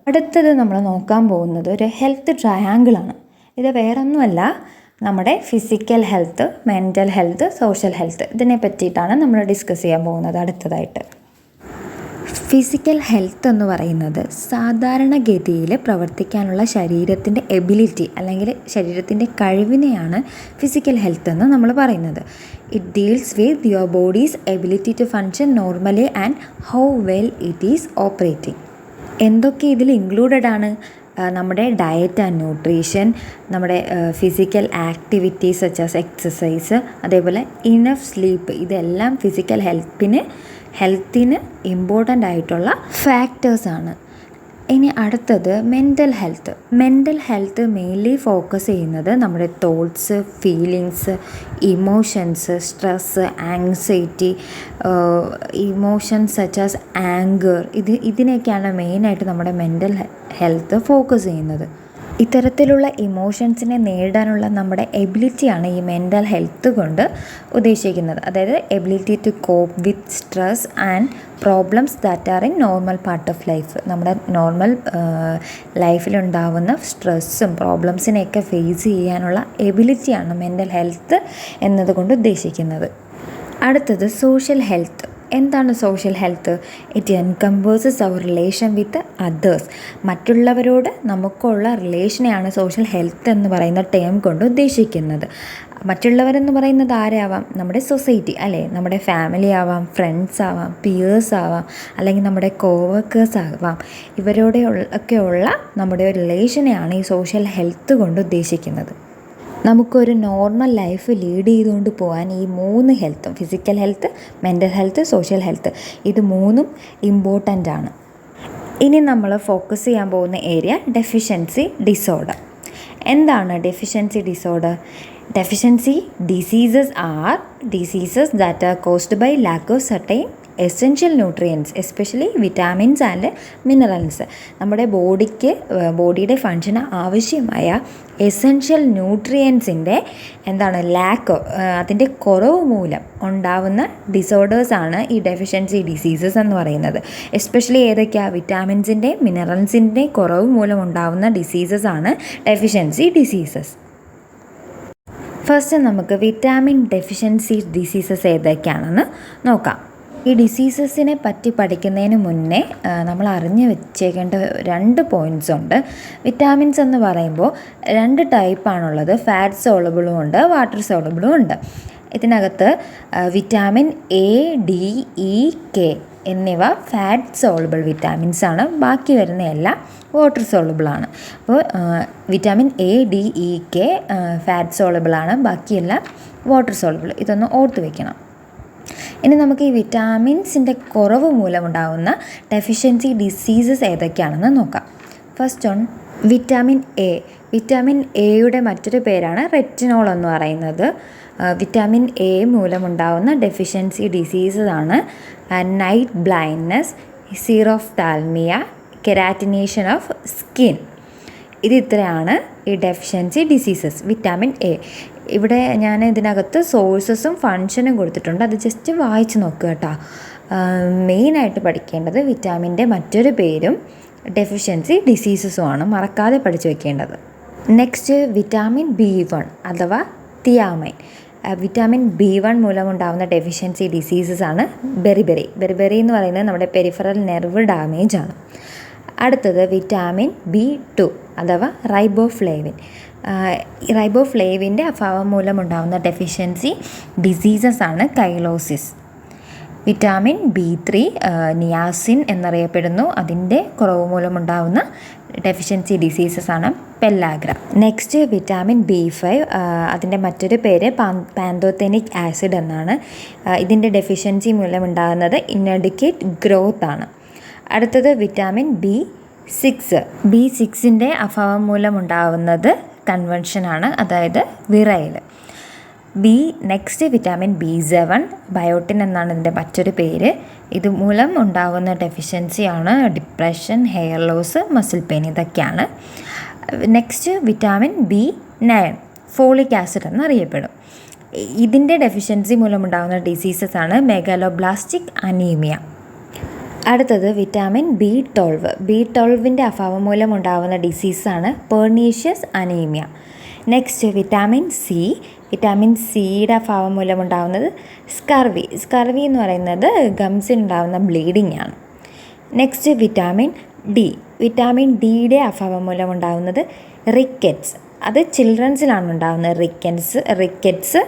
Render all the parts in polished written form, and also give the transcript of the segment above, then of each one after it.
അടുത്തത് നമ്മൾ നോക്കാൻ പോകുന്നത് ഒരു ഹെൽത്ത് ട്രയാങ്കിളാണ്. ഇത് വേറൊന്നുമല്ല, നമ്മുടെ physical health, mental health, social health, ഇതിനെ പറ്റിയിട്ടാണ് നമ്മൾ ഡിസ്കസ് ചെയ്യാൻ പോകുന്നത് അടുത്തതായിട്ട്. ഫിസിക്കൽ ഹെൽത്ത് എന്ന് പറയുന്നത് സാധാരണഗതിയിൽ പ്രവർത്തിക്കാനുള്ള ശരീരത്തിൻ്റെ എബിലിറ്റി അല്ലെങ്കിൽ ശരീരത്തിൻ്റെ കഴിവിനെയാണ് ഫിസിക്കൽ ഹെൽത്ത് എന്ന് നമ്മൾ പറയുന്നത്. It deals with your body's ability to function normally and how well it is operating. എന്തൊക്കെ ഇതിൽ ഇൻക്ലൂഡഡ് ആണ്? നമ്മുടെ ഡയറ്റ് ആൻഡ് ന്യൂട്രീഷൻ, നമ്മുടെ physical activities such as exercise, അതേപോലെ ഇനഫ് സ്ലീപ്പ്, ഇതെല്ലാം ഫിസിക്കൽ ഹെൽത്തിന് ഇമ്പോർട്ടൻ്റ് ആയിട്ടുള്ള ഫാക്ടേഴ്സാണ്. ഇനി അടുത്തത് മെൻ്റൽ ഹെൽത്ത് മെയിൻലി ഫോക്കസ് ചെയ്യുന്നത് നമ്മുടെ thoughts, feelings, emotions, stress, anxiety, emotions such as anger, ഇതിനെയൊക്കെയാണ് മെയിനായിട്ട് നമ്മുടെ മെൻ്റൽ ഹെൽത്ത് ഫോക്കസ് ചെയ്യുന്നത്. ഇത്തരത്തിലുള്ള ഇമോഷൻസിനെ നേരിടാനുള്ള നമ്മുടെ എബിലിറ്റിയാണ് ഈ മെൻ്റൽ ഹെൽത്ത് കൊണ്ട് ഉദ്ദേശിക്കുന്നത്. അതായത് ability to cope with stress and problems that are in normal part of life. നമ്മുടെ നോർമൽ ലൈഫിലുണ്ടാവുന്ന സ്ട്രെസ്സും പ്രോബ്ലംസിനെയൊക്കെ ഫേസ് ചെയ്യാനുള്ള എബിലിറ്റിയാണ് മെൻ്റൽ ഹെൽത്ത് എന്നതുകൊണ്ട് ഉദ്ദേശിക്കുന്നത്. അടുത്തത് സോഷ്യൽ ഹെൽത്ത്. എന്താണ് social health? It encompasses our relation with others. മറ്റുള്ളവരോട് നമുക്കുള്ള റിലേഷനെയാണ് സോഷ്യൽ ഹെൽത്ത് എന്ന് പറയുന്ന ടേം കൊണ്ട് ഉദ്ദേശിക്കുന്നത്. മറ്റുള്ളവരെന്ന് പറയുന്നത് ആരാവാം? നമ്മുടെ സൊസൈറ്റി അല്ലേ, നമ്മുടെ ഫാമിലി ആവാം, ഫ്രണ്ട്സ് ആവാം, പിയേഴ്സ് ആവാം, അല്ലെങ്കിൽ നമ്മുടെ കോവർക്കേഴ്സ് ആവാം. ഒക്കെയുള്ള നമ്മുടെ റിലേഷനെയാണ് ഈ സോഷ്യൽ ഹെൽത്ത് കൊണ്ട് ഉദ്ദേശിക്കുന്നത്. നമുക്കൊരു നോർമൽ ലൈഫ് ലീഡ് ചെയ്തുകൊണ്ട് പോകാൻ ഈ 3 ഹെൽത്തും, physical health, mental health, social health, ഇത് 3ഉം ഇമ്പോർട്ടൻ്റ് ആണ്. ഇനി നമ്മൾ ഫോക്കസ് ചെയ്യാൻ പോകുന്ന ഏരിയ ഡെഫിഷ്യൻസി ഡിസോർഡർ. എന്താണ് deficiency disorder? Deficiency diseases are diseases that are caused by lack of certain essential nutrients, especially vitamins and minerals. നമ്മുടെ ബോഡിയുടെ ഫങ്ഷന് ആവശ്യമായ എസെൻഷ്യൽ ന്യൂട്രിയൻസിൻ്റെ ലാക്ക്, അതിൻ്റെ കുറവ് മൂലം ഉണ്ടാവുന്ന ഡിസോർഡേഴ്സാണ് ഈ ഡെഫിഷ്യൻസി ഡിസീസസ് എന്ന് പറയുന്നത്. എസ്പെഷ്യലി ഏതൊക്കെയാണ്? വിറ്റാമിൻസിൻ്റെ, മിനറൽസിൻ്റെ കുറവ് മൂലം ഉണ്ടാവുന്ന ഡിസീസസ് ആണ് ഡെഫിഷ്യൻസി ഡിസീസസ്. ഫസ്റ്റ് നമുക്ക് വിറ്റാമിൻ ഡെഫിഷ്യൻസി ഡിസീസസ് ഏതൊക്കെയാണെന്ന് നോക്കാം. ഈ ഡിസീസസിനെ പറ്റി പഠിക്കുന്നതിന് മുന്നേ നമ്മൾ അറിഞ്ഞു വെച്ചേക്കേണ്ട 2 പോയിൻറ്റ്സ് ഉണ്ട്. വിറ്റാമിൻസ് എന്ന് പറയുമ്പോൾ 2 ടൈപ്പാണുള്ളത്. ഫാറ്റ് സോളബിളും ഉണ്ട്, വാട്ടർ സോളബിളും ഉണ്ട്. ഇതിനകത്ത് vitamin A, D, E, K എന്നിവ ഫാറ്റ് സോളബിൾ വിറ്റാമിൻസ് ആണ്. ബാക്കി വരുന്ന എല്ലാം വാട്ടർ സോളബിളാണ്. അപ്പോൾ vitamin A, D, E, K fat സോളബിളാണ്, ബാക്കിയെല്ലാം വാട്ടർ സോളബിൾ. ഇതൊന്ന് ഓർത്ത് വയ്ക്കണം. ഇനി നമുക്ക് ഈ വിറ്റാമിൻസിൻ്റെ കുറവ് മൂലമുണ്ടാകുന്ന ഡെഫിഷ്യൻസി ഡിസീസസ് ഏതൊക്കെയാണെന്ന് നോക്കാം. First on vitamin A. Vitamin എയുടെ മറ്റൊരു പേരാണ് റെറ്റിനോൾ എന്ന് പറയുന്നത്. വിറ്റാമിൻ എ മൂലമുണ്ടാകുന്ന ഡെഫിഷ്യൻസി ഡിസീസസ് ആണ് night blindness, xerophthalmia, keratinisation of skin. ഇത്രയാണ് ഈ ഡെഫിഷ്യൻസി ഡിസീസസ്. Vitamin A. ഇവിടെ ഞാൻ ഇതിനകത്ത് സോഴ്സസും ഫങ്ഷനും കൊടുത്തിട്ടുണ്ട്, അത് ജസ്റ്റ് വായിച്ച് നോക്കുക കേട്ടോ. മെയിനായിട്ട് പഠിക്കേണ്ടത് വിറ്റാമിൻ്റെ മറ്റൊരു പേരും ഡെഫിഷ്യൻസി ഡിസീസസുമാണ്, മറക്കാതെ പഠിച്ചു വയ്ക്കേണ്ടത്. നെക്സ്റ്റ് വിറ്റാമിൻ B1 അഥവാ തിയാമൈൻ. വിറ്റാമിൻ B1 മൂലമുണ്ടാകുന്ന ഡെഫിഷ്യൻസി ഡിസീസസ് ആണ് ബെറിബെറി എന്ന് പറയുന്നത് നമ്മുടെ പെരിഫറൽ നെർവ് ഡാമേജ് ആണ്. അടുത്തത് വിറ്റാമിൻ B2 അഥവാ റൈബോഫ്ലേവിൻ. റൈബോഫ്ലേവിൻ്റെ അഭാവം മൂലമുണ്ടാകുന്ന ഡെഫിഷ്യൻസി ഡിസീസസ് ആണ് കൈലോസിസ്. വിറ്റാമിൻ B3 നിയാസിൻ എന്നറിയപ്പെടുന്നു, അതിൻ്റെ കുറവ് മൂലമുണ്ടാകുന്ന ഡെഫിഷ്യൻസി ഡിസീസസ് ആണ് പെല്ലാഗ്ര. നെക്സ്റ്റ് വിറ്റാമിൻ B5, അതിൻ്റെ മറ്റൊരു പേര് പാന്തോതെനിക് ആസിഡ് എന്നാണ്. ഇതിൻ്റെ ഡെഫിഷ്യൻസി മൂലമുണ്ടാകുന്നത് ഇൻഅഡിക്വേറ്റ് ഗ്രോത്ത് ആണ്. അടുത്തത് വിറ്റാമിൻ B6ൻ്റെ അഭാവം മൂലമുണ്ടാകുന്നത് കൺവെൻഷനാണ്, അതായത് വിറയൽ. നെക്സ്റ്റ് വിറ്റാമിൻ B7, ബയോട്ടിൻ എന്നാണ് ഇതിൻ്റെ മറ്റൊരു പേര്. ഇതുമൂലം ഉണ്ടാകുന്ന ഡെഫിഷ്യൻസിയാണ് depression, hair loss, muscle pain, ഇതൊക്കെയാണ്. Next vitamin B9, folic acid എന്നറിയപ്പെടും. ഇതിൻ്റെ ഡെഫിഷ്യൻസി മൂലമുണ്ടാകുന്ന ഡിസീസസ് ആണ് മെഗാലോബ്ലാസ്റ്റിക് അനീമിയ. അടുത്തത് വിറ്റാമിൻ B12 അഭാവം മൂലം ഉണ്ടാകുന്ന ഡിസീസാണ് പെർണീഷ്യസ് അനീമിയ. നെക്സ്റ്റ് വിറ്റാമിൻ സിയുടെ അഭാവം മൂലം ഉണ്ടാകുന്നത് സ്കർവി എന്ന് പറയുന്നത് ഗംസിലുണ്ടാകുന്ന ബ്ലീഡിംഗ് ആണ്. നെക്സ്റ്റ് വിറ്റാമിൻ ഡിയുടെ അഭാവം മൂലം ഉണ്ടാകുന്നത് റിക്കറ്റ്സ്. അത് ചിൽഡ്രൻസിലാണ് ഉണ്ടാകുന്നത്. റിക്കറ്റ്സ്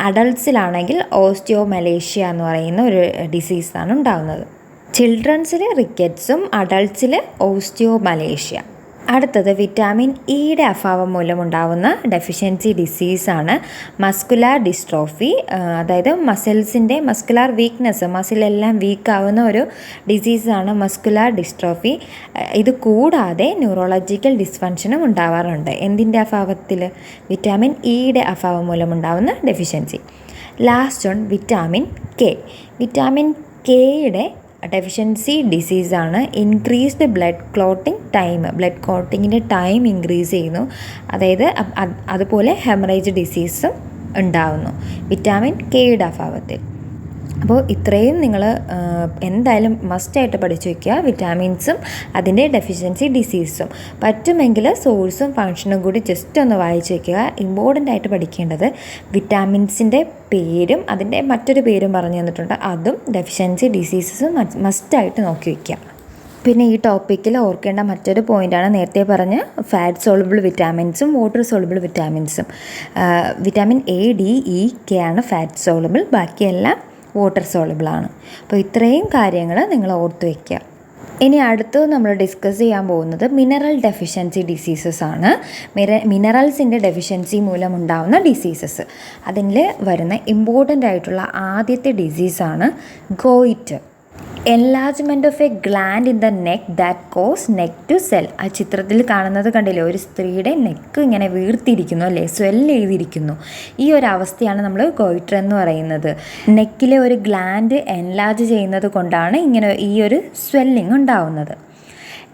അഡൾട്ട്സിലാണെങ്കിൽ ഓസ്റ്റിയോമലേഷ്യ എന്ന് പറയുന്ന ഒരു ഡിസീസാണ് ഉണ്ടാകുന്നത്. ചിൽഡ്രൻസിൽ റിക്കറ്റ്സും അഡൾട്ട്സിൽ ഓസ്റ്റിയോമലേഷ്യ. അടുത്തത് വിറ്റാമിൻ ഇയുടെ അഭാവം മൂലമുണ്ടാകുന്ന ഡെഫിഷ്യൻസി ഡിസീസാണ് മസ്കുലാർ ഡിസ്ട്രോഫി. അതായത് മസ്കുലാർ വീക്ക്നെസ്, മസിലെല്ലാം വീക്കാവുന്ന ഒരു ഡിസീസാണ് മസ്കുലാർ ഡിസ്ട്രോഫി. ഇത് കൂടാതെ ന്യൂറോളജിക്കൽ ഡിസ്ഫങ്ഷനും ഉണ്ടാവാറുണ്ട്. എന്തിൻ്റെ അഭാവത്തിൽ? വിറ്റാമിൻ ഇയുടെ അഭാവം മൂലമുണ്ടാകുന്ന ഡെഫിഷ്യൻസി. ലാസ്റ്റ് ഓൺ വിറ്റാമിൻ കെയുടെ ഡെഫിഷ്യൻസി ഡിസീസാണ് ഇൻക്രീസ്ഡ് ബ്ലഡ് ക്ലോട്ടിങ്ങിൻ്റെ ടൈം ഇൻക്രീസ് ചെയ്യുന്നു. അതായത് അതുപോലെ ഹെമറേജ് ഡിസീസും ഉണ്ടാകുന്നു വിറ്റാമിൻ കെയുടെ അഭാവത്തിൽ. അപ്പോൾ ഇത്രയും നിങ്ങൾ എന്തായാലും മസ്റ്റായിട്ട് പഠിച്ചു വയ്ക്കുക, വിറ്റാമിൻസും അതിൻ്റെ ഡെഫിഷ്യൻസി ഡിസീസും. പറ്റുമെങ്കിൽ സോഴ്സും ഫങ്ഷനും കൂടി ജസ്റ്റ് ഒന്ന് വായിച്ചു വയ്ക്കുക. ഇമ്പോർട്ടൻ്റ് ആയിട്ട് പഠിക്കേണ്ടത് വിറ്റാമിൻസിൻ്റെ പേരും അതിൻ്റെ മറ്റൊരു പേരും പറഞ്ഞു തന്നിട്ടുണ്ട്, അതും ഡെഫിഷ്യൻസി ഡിസീസസും മസ്റ്റായിട്ട് നോക്കി വയ്ക്കുക. പിന്നെ ഈ ടോപ്പിക്കിൽ ഓർക്കേണ്ട മറ്റൊരു പോയിൻ്റാണ് നേരത്തെ പറഞ്ഞ ഫാറ്റ് സോളുബിൾ വിറ്റാമിൻസും വാട്ടർ സോളുബിൾ വിറ്റാമിൻസും. Vitamin A, D, E, K ആണ് ഫാറ്റ് സോളുബിൾ, ബാക്കിയെല്ലാം വാട്ടർ സോളുബിളാണ്. അപ്പോൾ ഇത്രയും കാര്യങ്ങൾ നിങ്ങൾ ഓർത്ത് വയ്ക്കുക. ഇനി അടുത്തത് നമ്മൾ ഡിസ്കസ് ചെയ്യാൻ പോകുന്നത് മിനറൽ ഡെഫിഷ്യൻസി ഡിസീസസ് ആണ്. മിനറൽസിൻ്റെ ഡെഫിഷ്യൻസി മൂലമുണ്ടാകുന്ന ഡിസീസസ്. അതിൽ വരുന്ന ഇമ്പോർട്ടൻ്റ് ആയിട്ടുള്ള ആദ്യത്തെ ഡിസീസാണ് goitre. Enlargement of a gland in the neck that cause neck to swell. ആ ചിത്രത്തിൽ കാണുന്നത് കണ്ടില്ലേ, ഒരു സ്ത്രീയുടെ നെക്ക് ഇങ്ങനെ വീർത്തിരിക്കുന്നു അല്ലേ, സ്വെല്ല് ചെയ്തിരിക്കുന്നു. ഈ ഒരു അവസ്ഥയാണ് നമ്മൾ ഗോയിറ്റർ എന്ന് പറയുന്നത്. നെക്കിലെ ഒരു ഗ്ലാൻഡ് എൻലാർജ് ചെയ്യുന്നത് കൊണ്ടാണ് ഇങ്ങനെ ഈ ഒരു സ്വെല്ലിംഗ് ഉണ്ടാവുന്നത്.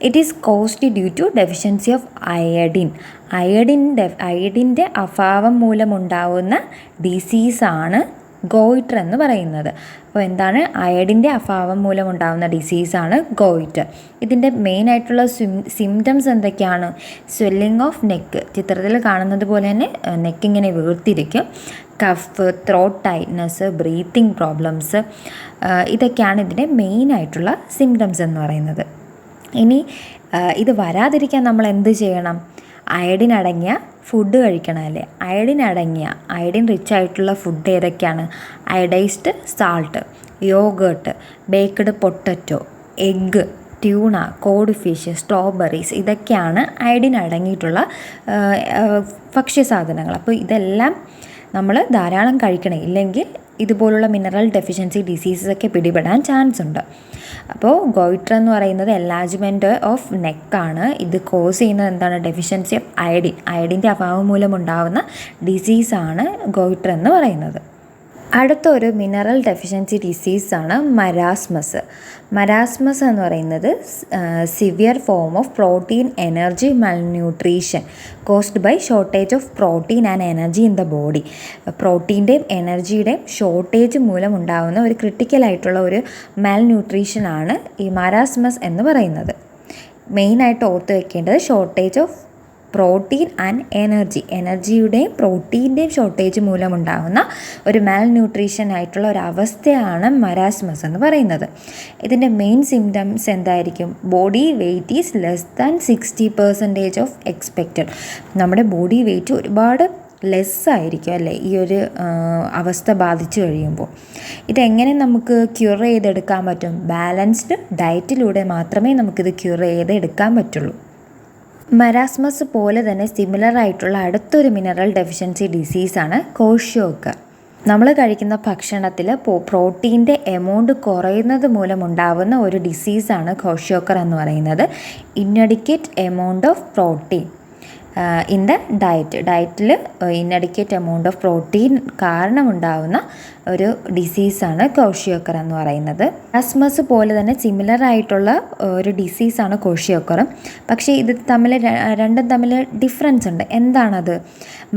It is caused due to deficiency of അയഡിൻ്റെ അഭാവം മൂലമുണ്ടാവുന്ന ഡിസീസാണ് ഗോയിറ്റർ എന്ന് പറയുന്നത്. അപ്പോൾ എന്താണ്? അയഡിൻ്റെ അഭാവം മൂലമുണ്ടാകുന്ന ഡിസീസാണ് ഗോയിറ്റർ. ഇതിൻ്റെ മെയിനായിട്ടുള്ള സിംറ്റംസ് എന്തൊക്കെയാണ്? സ്വെല്ലിംഗ് ഓഫ് നെക്ക്, ചിത്രത്തിൽ കാണുന്നത് പോലെ തന്നെ നെക്ക് ഇങ്ങനെ വീർത്തിരിക്കും. Cough, throat tightness, breathing problems, ഇതൊക്കെയാണ് ഇതിൻ്റെ മെയിനായിട്ടുള്ള സിംറ്റംസ് എന്ന് പറയുന്നത്. ഇനി ഇത് വരാതിരിക്കാൻ നമ്മൾ എന്ത് ചെയ്യണം? അയഡിൻ അടങ്ങിയ ഫുഡ് കഴിക്കണമല്ലേ. അയഡിൻ റിച്ച് ആയിട്ടുള്ള ഫുഡ് ഏതൊക്കെയാണ്? Iodised salt, yoghurt, baked potato, egg, tuna, code fish, strawberries, ഇതൊക്കെയാണ് അയഡിൻ അടങ്ങിയിട്ടുള്ള ഭക്ഷ്യസാധനങ്ങൾ. അപ്പോൾ ഇതെല്ലാം നമ്മൾ ധാരാളം കഴിക്കണം, ഇല്ലെങ്കിൽ ഇതുപോലുള്ള മിനറൽ ഡെഫിഷ്യൻസി ഡിസീസസൊക്കെ പിടിപെടാൻ ചാൻസ് ഉണ്ട്. അപ്പോൾ ഗോയിറ്റർ എന്ന് പറയുന്നത് എൻലാർജ്മെൻറ്റ് ഓഫ് നെക്കാണ്. ഇത് കോസ് ചെയ്യുന്നത് എന്താണ്? ഡെഫിഷ്യൻസി ഓഫ് അയഡിൻ്റെ അഭാവം മൂലമുണ്ടാകുന്ന ഡിസീസാണ് ഗോയിറ്റർ എന്ന് പറയുന്നത്. അടുത്തൊരു മിനറൽ ഡെഫിഷ്യൻസി ഡിസീസാണ് മരാസ്മസ് എന്ന് പറയുന്നത് severe form of protein energy malnutrition caused by shortage of protein and energy in the body. പ്രോട്ടീൻ്റെയും എനർജിയുടെയും ഷോർട്ടേജ് മൂലം ഉണ്ടാകുന്ന ഒരു ക്രിട്ടിക്കലായിട്ടുള്ള ഒരു മാൽന്യൂട്രീഷനാണ് ഈ മരാസ്മസ് എന്ന് പറയുന്നത്. മെയിനായിട്ട് ഓർത്ത് വെക്കേണ്ടത് ഷോർട്ടേജ് ഓഫ് പ്രോട്ടീൻ ആൻഡ് എനർജിയുടെയും പ്രോട്ടീൻ്റെയും ഷോർട്ടേജ് മൂലമുണ്ടാകുന്ന ഒരു മാൽന്യൂട്രീഷൻ ആയിട്ടുള്ള ഒരു അവസ്ഥയാണ് മരാസ്മസ് എന്ന് പറയുന്നത്. ഇതിൻ്റെ മെയിൻ സിംറ്റംസ് എന്തായിരിക്കും? Body weight is less than 60% of expected. നമ്മുടെ ബോഡി വെയ്റ്റ് ഒരുപാട് ലെസ്സായിരിക്കും അല്ലേ ഈ ഒരു അവസ്ഥ ബാധിച്ചു കഴിയുമ്പോൾ. ഇതെങ്ങനെ നമുക്ക് ക്യൂർ ചെയ്തെടുക്കാൻ പറ്റും? ബാലൻസ്ഡ് ഡയറ്റിലൂടെ മാത്രമേ നമുക്കിത് ക്യൂർ ചെയ്തെടുക്കാൻ പറ്റുള്ളൂ. മരാസ്മസ് പോലെ തന്നെ സിമിലർ ആയിട്ടുള്ള അടുത്തൊരു മിനറൽ ഡെഫിഷ്യൻസി ഡിസീസാണ് ക്വോഷ്യോക്കർ. നമ്മൾ കഴിക്കുന്ന ഭക്ഷണത്തിൽ പ്രോട്ടീൻ്റെ എമൗണ്ട് കുറയുന്നത് മൂലമുണ്ടാവുന്ന ഒരു ഡിസീസാണ് ക്വോഷ്യോക്കർ എന്ന് പറയുന്നത്. Inadequate amount of protein in the ഡയറ്റിൽ ഇൻഅഡിക്വേറ്റ് എമൗണ്ട് ഓഫ് പ്രോട്ടീൻ കാരണമുണ്ടാകുന്ന ഒരു ഡിസീസാണ് ക്വോഷിയോക്കർ എന്ന് പറയുന്നത്. മരാസ്മസ് പോലെ തന്നെ സിമിലർ ആയിട്ടുള്ള ഒരു ഡിസീസാണ് ക്വോഷിയോക്കറും. പക്ഷേ ഇത് രണ്ടും തമ്മിൽ ഡിഫറൻസ് ഉണ്ട്. എന്താണത്?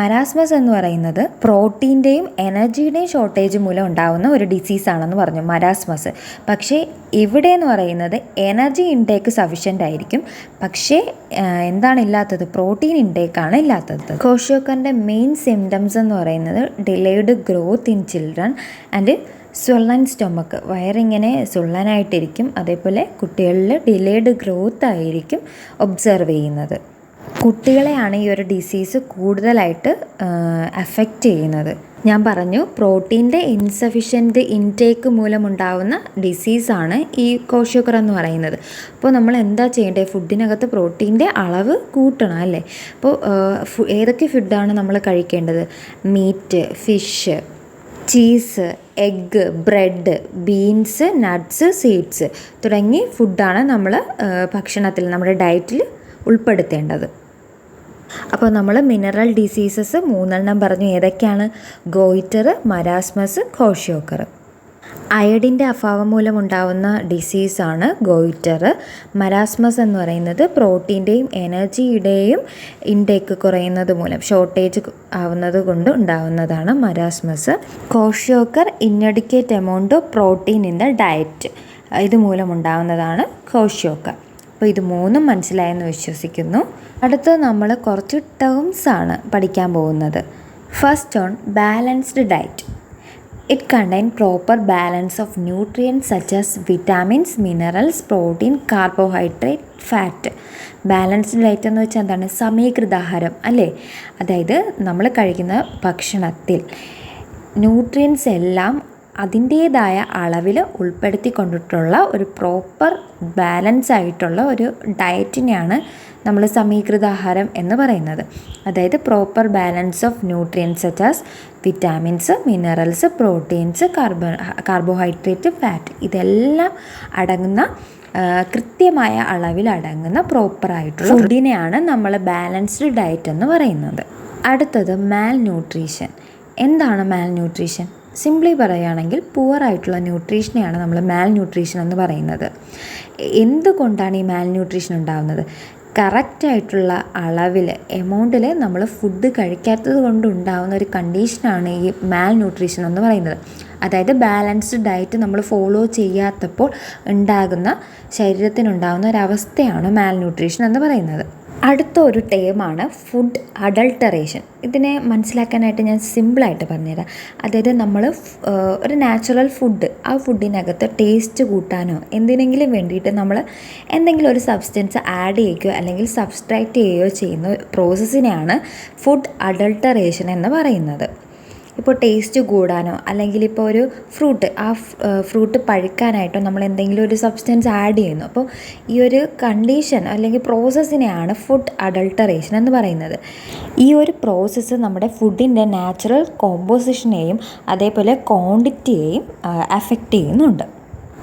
മരാസ്മസ് എന്ന് പറയുന്നത് പ്രോട്ടീൻ്റെയും എനർജിയുടെയും ഷോർട്ടേജ് മൂലം ഉണ്ടാകുന്ന ഒരു ഡിസീസാണെന്ന് പറഞ്ഞു മരാസ്മസ്. പക്ഷേ ഇവിടെ എന്ന് പറയുന്നത് എനർജി ഇൻടേക്ക് സഫിഷ്യൻ്റ് ആയിരിക്കും, പക്ഷേ എന്താണ് ഇല്ലാത്തത്? പ്രോട്ടീൻ ഇൻടേക്കാണ് ഇല്ലാത്തത്. ക്വോഷിയോക്കറിൻ്റെ മെയിൻ സിംറ്റംസ് എന്ന് പറയുന്നത് delayed growth in children and swollen stomach. വയറിങ്ങനെ സ്വള്ളനായിട്ടിരിക്കും. അതേപോലെ കുട്ടികളിൽ ഡിലേഡ് ഗ്രോത്ത് ആയിരിക്കും ഒബ്സർവ് ചെയ്യുന്നത്. കുട്ടികളെയാണ് ഈ ഒരു ഡിസീസ് കൂടുതലായിട്ട് അഫക്റ്റ് ചെയ്യുന്നത്. ഞാൻ പറഞ്ഞു പ്രോട്ടീൻ്റെ ഇൻസഫിഷ്യൻറ്റ് ഇൻടേക്ക് മൂലമുണ്ടാകുന്ന ഡിസീസാണ് ഈ ക്വോഷിയോക്കർ എന്ന് പറയുന്നത്. അപ്പോൾ നമ്മൾ എന്താ ചെയ്യേണ്ടത്? ഫുഡിനകത്ത് പ്രോട്ടീൻ്റെ അളവ് കൂട്ടണം അല്ലേ? അപ്പോൾ ഏതൊക്കെ ഫുഡാണ് നമ്മൾ കഴിക്കേണ്ടത്? Meat, fish, cheese, egg, bread, beans, nuts, seeds തുടങ്ങി ഫുഡാണ് നമ്മൾ ഭക്ഷണത്തിൽ നമ്മുടെ ഡയറ്റിൽ ഉൾപ്പെടുത്തേണ്ടത്. അപ്പോൾ നമ്മൾ മിനറൽ ഡിസീസസ് 3 പറഞ്ഞു. ഏതൊക്കെയാണ്? Goitre, marasmus, ക്വോഷിയോക്കർ. അയഡിൻ്റെ അഭാവം മൂലം ഉണ്ടാകുന്ന ഡിസീസാണ് ഗോയിറ്റർ. മരാസ്മസ് എന്ന് പറയുന്നത് പ്രോട്ടീൻ്റെയും എനർജിയുടെയും ഇൻടേക്ക് കുറയുന്നത് മൂലം, ഷോർട്ടേജ് ആവുന്നത് കൊണ്ട് ഉണ്ടാകുന്നതാണ് marasmus. Kwashiorkor inadequate amount of protein in the diet, ഇതുമൂലം ഉണ്ടാകുന്നതാണ് ക്വോഷിയോക്കർ. അപ്പോൾ ഇത് 3 മനസ്സിലായെന്ന് വിശ്വസിക്കുന്നു. അടുത്ത് നമ്മൾ കുറച്ച് ടേംസാണ് പഠിക്കാൻ പോകുന്നത്. First on balanced diet. It contain proper balance of nutrients such as vitamins, minerals, protein, carbohydrate, fat. Balanced diet എന്ന് വെച്ചാൽ എന്താണ്? സമീകൃതാഹാരം അല്ലേ? അതായത് നമ്മൾ കഴിക്കുന്ന ഭക്ഷണത്തിൽ ന്യൂട്രിയൻസ് എല്ലാം അതിൻ്റേതായ അളവിൽ ഉൾപ്പെടുത്തിക്കൊണ്ടിട്ടുള്ള ഒരു പ്രോപ്പർ ബാലൻസ് ആയിട്ടുള്ള ഒരു ഡയറ്റിനെയാണ് നമ്മൾ സമീകൃതാഹാരം എന്ന് പറയുന്നത്. അതായത് proper balance of nutrients such as vitamins, minerals, proteins, carbohydrate, fat, ഇതെല്ലാം അടങ്ങുന്ന കൃത്യമായ അളവിൽ അടങ്ങുന്ന പ്രോപ്പറായിട്ടുള്ള ഫുഡിനെയാണ് നമ്മൾ ബാലൻസ്ഡ് ഡയറ്റ് എന്ന് പറയുന്നത്. അടുത്തത് മാൽ ന്യൂട്രീഷൻ. എന്താണ് മാൽ ന്യൂട്രീഷൻ? സിംപ്ലി പറയുകയാണെങ്കിൽ പുവറായിട്ടുള്ള ന്യൂട്രീഷനെയാണ് നമ്മൾ മാൽ ന്യൂട്രീഷൻ എന്ന് പറയുന്നത്. എന്തുകൊണ്ടാണ് ഈ മാൽ ന്യൂട്രീഷൻ ഉണ്ടാകുന്നത്? കറക്റ്റായിട്ടുള്ള അളവിൽ, എമൗണ്ടിൽ നമ്മൾ ഫുഡ് കഴിക്കാത്തത് കൊണ്ടുണ്ടാകുന്ന ഒരു കണ്ടീഷനാണ് ഈ മാൽ ന്യൂട്രീഷൻ എന്ന് പറയുന്നത്. അതായത് ബാലൻസ്ഡ് ഡയറ്റ് നമ്മൾ ഫോളോ ചെയ്യാത്തപ്പോൾ ഉണ്ടാകുന്ന, ശരീരത്തിനുണ്ടാകുന്ന ഒരവസ്ഥയാണ് മാൽ ന്യൂട്രീഷൻ എന്ന് പറയുന്നത്. അടുത്ത ഒരു ടേമാണ് ഫുഡ് അഡൾട്ടറേഷൻ. ഇതിനെ മനസ്സിലാക്കാനായിട്ട് ഞാൻ സിമ്പിളായിട്ട് പറഞ്ഞുതരാം. അതായത് നമ്മൾ ഒരു നാച്ചുറൽ ഫുഡ്, ആ ഫുഡിനകത്ത് ടേസ്റ്റ് കൂട്ടാനോ എന്തിനെങ്കിലും വേണ്ടിയിട്ട് നമ്മൾ എന്തെങ്കിലും ഒരു സബ്സ്റ്റൻസ് ആഡ് ചെയ്യുകയോ അല്ലെങ്കിൽ സബ്സ്ട്രാക്റ്റ് ചെയ്യുകയോ ചെയ്യുന്ന പ്രോസസ്സിനെയാണ് ഫുഡ് അഡൾട്ടറേഷൻ എന്ന് പറയുന്നത്. ഇപ്പോൾ ടേസ്റ്റ് കൂടാനോ അല്ലെങ്കിൽ ഇപ്പോൾ ഒരു ഫ്രൂട്ട്, ആ ഫ്രൂട്ട് പഴുക്കാനായിട്ടോ നമ്മൾ എന്തെങ്കിലും ഒരു സബ്സ്റ്റൻസ് ആഡ് ചെയ്യുന്നു. അപ്പോൾ ഈ ഒരു കണ്ടീഷൻ അല്ലെങ്കിൽ പ്രോസസ്സിനെയാണ് ഫുഡ് അഡൾട്ടറേഷൻ എന്ന് പറയുന്നത്. ഈ ഒരു പ്രോസസ്സ് നമ്മുടെ ഫുഡിൻ്റെ നാച്ചുറൽ കോമ്പോസിഷനെയും അതേപോലെ ക്വാണ്ടിറ്റിയെയും അഫക്റ്റ് ചെയ്യുന്നുണ്ട്.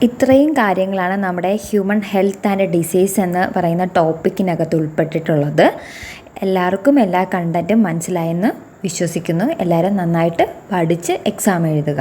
ഇത്രയും കാര്യങ്ങളാണ് നമ്മുടെ ഹ്യൂമൻ ഹെൽത്ത് ആൻഡ് ഡിസീസ് എന്ന് പറയുന്ന ടോപ്പിക്കിനകത്ത് ഉൾപ്പെട്ടിട്ടുള്ളത്. എല്ലാവർക്കും എല്ലാ കണ്ടൻറ്റും മനസ്സിലായെന്ന് വിശ്വസിക്കുന്നു. എല്ലാവരും നന്നായിട്ട് പഠിച്ച് എക്സാം എഴുതുക.